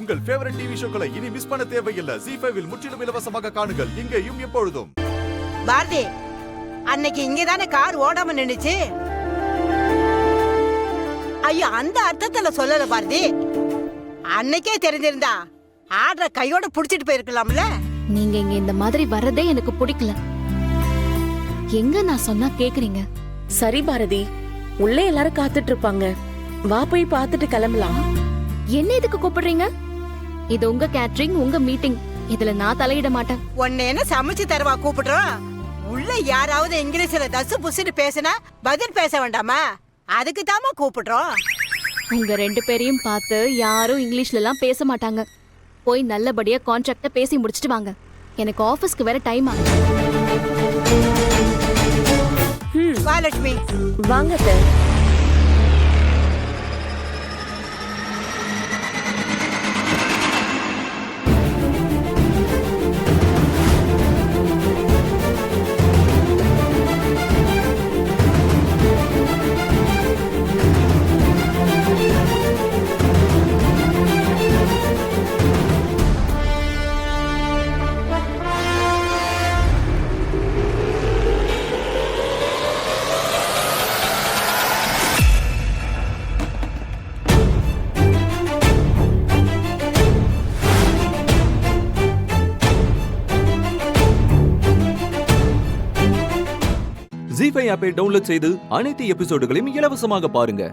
உங்கள் favourite TV ஷோக்களை இனி miss பண்ண தேவையில்லை. ZEE5 இல் முற்றிலும் இலவசமாக காணுங்கள். இங்கேயும் எப்பொழுதும். பாரதி, அன்னைக்கு இங்கதானே கார் ஓடாம நின்னுச்சு. ஐயோ, அந்த அர்த்தத்துல சொல்லல பாரதி. அன்னைக்கே தெரிஞ்சிருந்தா ஆர்டரை கையோட புடிச்சிட்டு போயிருக்கலாம்ல. நீங்க இங்க இந்த மாதிரி வர்றதே எனக்கு பிடிக்கல. எங்க நான் சொன்னா கேக்குறீங்க? சரி பாரதி, உள்ளே எல்லாரும் காத்துட்டு இருப்பாங்க. வா போய் பார்த்துட்டு கிளம்பலாம். என்ன எதுக்கு கூப்பிடுறீங்க? இது உங்க கேட்டரிங், உங்க மீட்டிங். இதுல நான் தலையிட மாட்டேன். உன்னை என்ன சமைச்சு தருவா கூப்பிடுறோம்? உள்ள யாராவது இங்கிலீஷ்ல தசு புசுன்னு பேசினா பதில் பேச வேண்டாமா? அதுக்கு தாமா கூப்பிடுறோம். உங்க 2 பேரையும் பார்த்து யாரும் இங்கிலீஷ்ல எல்லாம் பேச மாட்டாங்க. போய் நல்லபடியா கான்ட்ராக்ட பேசி முடிச்சிட்டு வாங்க. எனக்கு ஆபீஸ்க்கு வேற டைம் ஆகுது. வா லட்சுமி, வாங்க. ZEE5 ஆப்பை டவுன்லோட் செய்து அனைத்து எபிசோடுகளையும் இலவசமாக பாருங்க.